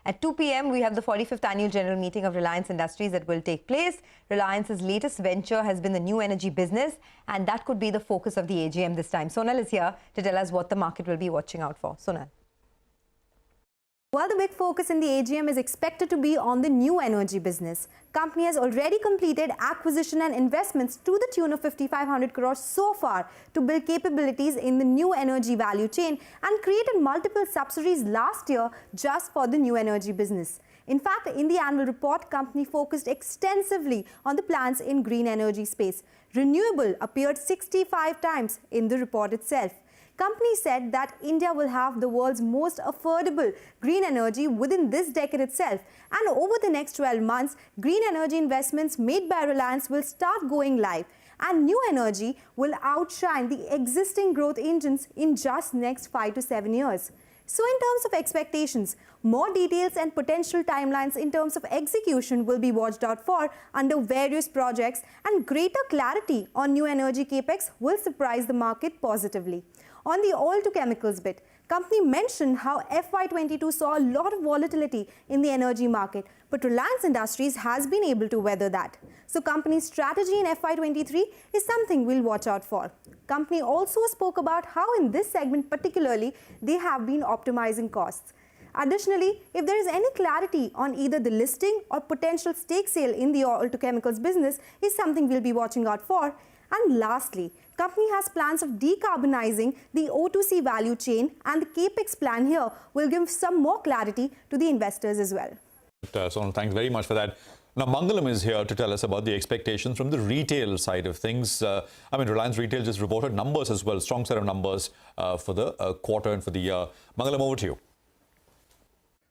At 2 p.m., we have the 45th annual general meeting of Reliance Industries that will take place. Reliance's latest venture has been the new energy business, and that could be the focus of the AGM this time. Sonal is here to tell us what the market will be watching out for. Sonal. While the big focus in the AGM is expected to be on the new energy business, company has already completed acquisition and investments to the tune of 5,500 crores so far to build capabilities in the new energy value chain and created multiple subsidiaries last year just for the new energy business. In fact, in the annual report, company focused extensively on the plans in green energy space. Renewable appeared 65 times in the report itself. Company said that India will have the world's most affordable green energy within this decade itself. And over the next 12 months, green energy investments made by Reliance will start going live. And new energy will outshine the existing growth engines in just next 5 to 7 years. So in terms of expectations, more details and potential timelines in terms of execution will be watched out for under various projects, and greater clarity on new energy capex will surprise the market positively. On the oil to chemicals bit, company mentioned how FY22 saw a lot of volatility in the energy market, but Reliance Industries has been able to weather that. So company's strategy in FY23 is something we'll watch out for. Company also spoke about how in this segment particularly, they have been optimizing costs. Additionally, if there is any clarity on either the listing or potential stake sale in the oil to chemicals business is something we'll be watching out for. And lastly, company has plans of decarbonizing the O2C value chain, and the capex plan here will give some more clarity to the investors as well. Sonal, thanks very much for that. Now, Mangalam is here to tell us about the expectations from the retail side of things. Reliance Retail just reported numbers as well, strong set of numbers for the quarter and for the year. Mangalam, over to you.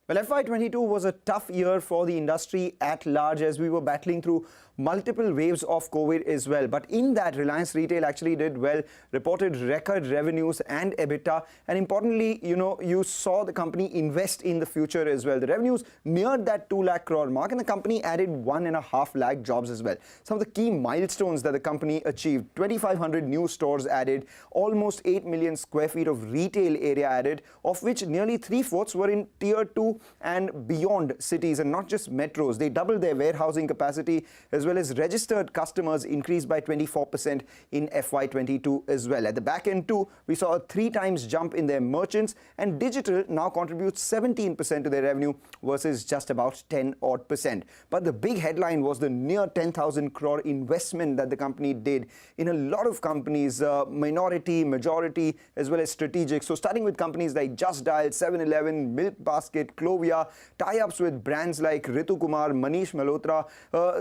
Well, FY22 was a tough year for the industry at large as we were battling through multiple waves of COVID as well. But in that, Reliance Retail actually did well, reported record revenues and EBITDA. And importantly, you saw the company invest in the future as well. The revenues neared that 2 lakh crore mark, and the company added 1.5 lakh jobs as well. Some of the key milestones that the company achieved: 2,500 new stores added, almost 8 million square feet of retail area added, of which nearly 3/4 were in tier 2 and beyond cities and not just metros. They doubled their warehousing capacity, as well as registered customers increased by 24% in FY22 as well. At the back end too, we saw a 3 times jump in their merchants, and digital now contributes 17% to their revenue versus just about 10%. But the big headline was the near 10,000 crore investment that the company did in a lot of companies, minority, majority, as well as strategic. So starting with companies like Just Dial, 7-Eleven, Milk Basket, Clovia, tie-ups with brands like Ritu Kumar, Manish Malhotra,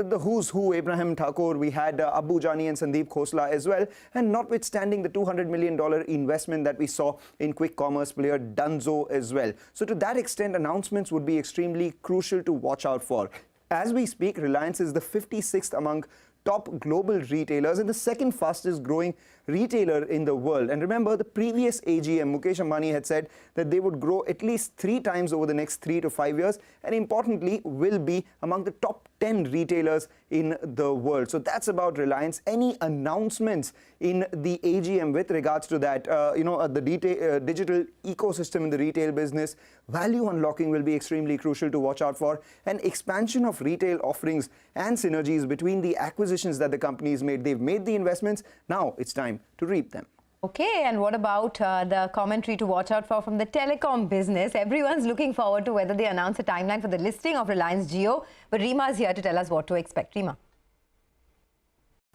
the who's who, Abraham Thakur, we had Abu Jani and Sandeep Khosla as well, and notwithstanding the $200 million investment that we saw in quick commerce player Dunzo as well. So to that extent, announcements would be extremely crucial to watch out for. As we speak, Reliance is the 56th among top global retailers and the second fastest growing retailer in the world. And remember, the previous AGM, Mukesh Ambani had said that they would grow at least 3 times over the next 3 to 5 years, and importantly will be among the top 10 retailers in the world. So that's about Reliance. Any announcements in the AGM with regards to that, the digital ecosystem in the retail business, value unlocking will be extremely crucial to watch out for, and expansion of retail offerings and synergies between the acquisitions that the companies made. They've made the investments. Now it's time to reap them. Okay, and what about the commentary to watch out for from the telecom business? Everyone's looking forward to whether they announce a timeline for the listing of Reliance Jio. But Rima is here to tell us what to expect. Rima.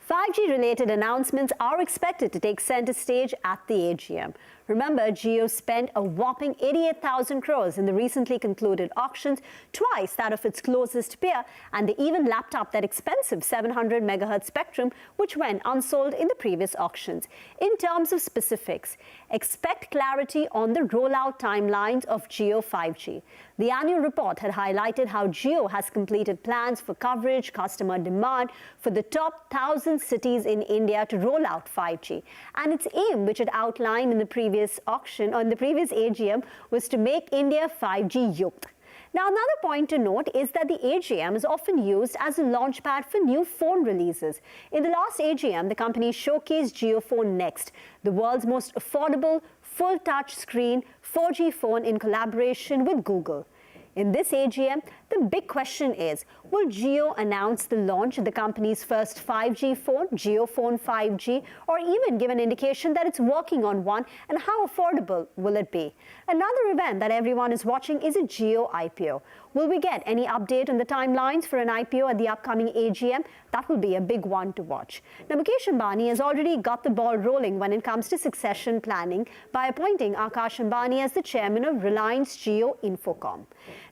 5G-related announcements are expected to take center stage at the AGM. Remember, Jio spent a whopping 88,000 crores in the recently concluded auctions, twice that of its closest peer, and they even lapped up that expensive 700 megahertz spectrum, which went unsold in the previous auctions. In terms of specifics, expect clarity on the rollout timelines of Jio 5G. The annual report had highlighted how Jio has completed plans for coverage, customer demand for the top 1,000 cities in India to roll out 5G. And its aim, which it outlined in the previous AGM, was to make India 5G yukta. Now, another point to note is that the AGM is often used as a launchpad for new phone releases. In the last AGM, the company showcased JioPhone Next, the world's most affordable, full touch screen 4G phone in collaboration with Google. In this AGM, the big question is, will Jio announce the launch of the company's first 5G phone, JioPhone 5G, or even give an indication that it's working on one, and how affordable will it be? Another event that everyone is watching is a Jio IPO. Will we get any update on the timelines for an IPO at the upcoming AGM? That will be a big one to watch. Now, Mukesh Ambani has already got the ball rolling when it comes to succession planning by appointing Akash Ambani as the chairman of Reliance Jio Infocomm.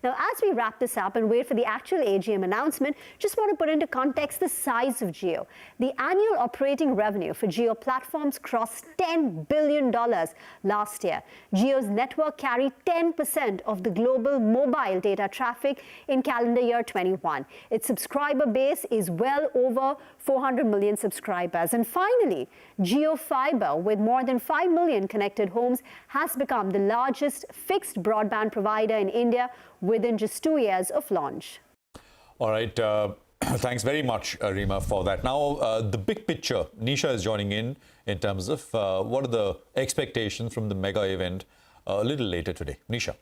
Now, as we wrap this up and wait for the actual AGM announcement, just want to put into context the size of Jio. The annual operating revenue for Jio platforms crossed $10 billion last year. Jio's network carried 10% of the global mobile data traffic in calendar year 21. Its subscriber base is well over 400 million subscribers. And finally, Jio Fiber, with more than 5 million connected homes, has become the largest fixed broadband provider in India within just 2 years of launch. All right. Thanks very much, Reema, for that. Now, the big picture, Nisha is joining in terms of what are the expectations from the mega event a little later today. Nisha.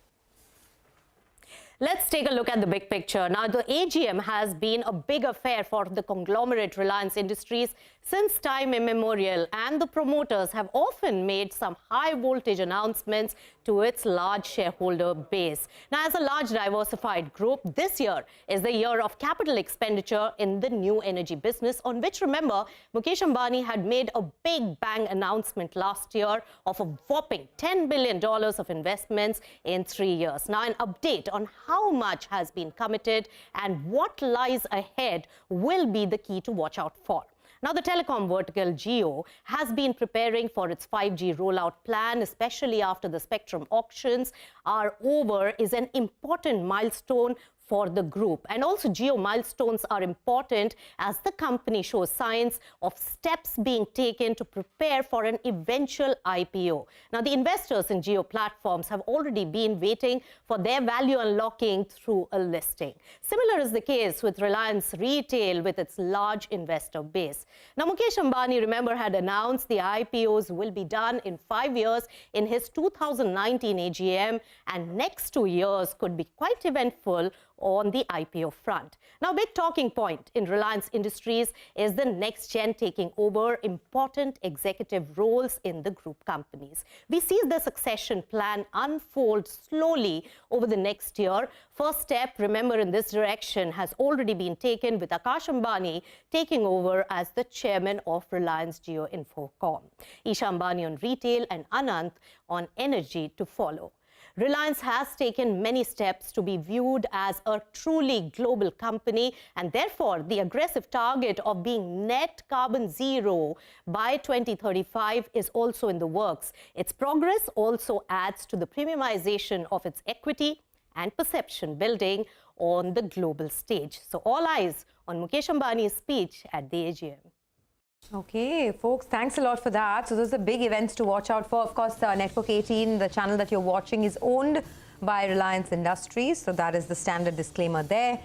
Let's take a look at the big picture. Now, the AGM has been a big affair for the conglomerate Reliance Industries since time immemorial, and the promoters have often made some high-voltage announcements to its large shareholder base. Now, as a large diversified group, this year is the year of capital expenditure in the new energy business, on which, remember, Mukesh Ambani had made a big bang announcement last year of a whopping $10 billion of investments in 3 years. Now, an update on how much has been committed and what lies ahead will be the key to watch out for. Now, the telecom vertical Jio has been preparing for its 5G rollout plan, especially after the spectrum auctions are over, is an important milestone for the group. And also, Jio milestones are important as the company shows signs of steps being taken to prepare for an eventual IPO. Now, the investors in Jio platforms have already been waiting for their value unlocking through a listing. Similar is the case with Reliance Retail with its large investor base. Now, Mukesh Ambani, remember, had announced the IPOs will be done in 5 years in his 2019 AGM, and next 2 years could be quite eventful on the IPO front. Now, big talking point in Reliance Industries is the next gen taking over important executive roles in the group companies. We see the succession plan unfold slowly over the next year. First step, remember, in this direction has already been taken with Akash Ambani taking over as the chairman of Reliance Jio Infocomm. Isha Ambani on retail and Anant on energy to follow. Reliance has taken many steps to be viewed as a truly global company, and therefore the aggressive target of being net carbon zero by 2035 is also in the works. Its progress also adds to the premiumization of its equity and perception building on the global stage. So all eyes on Mukesh Ambani's speech at the AGM. Okay, folks, thanks a lot for that. So those are big events to watch out for. Of course, Network 18, the channel that you're watching, is owned by Reliance Industries. So that is the standard disclaimer there.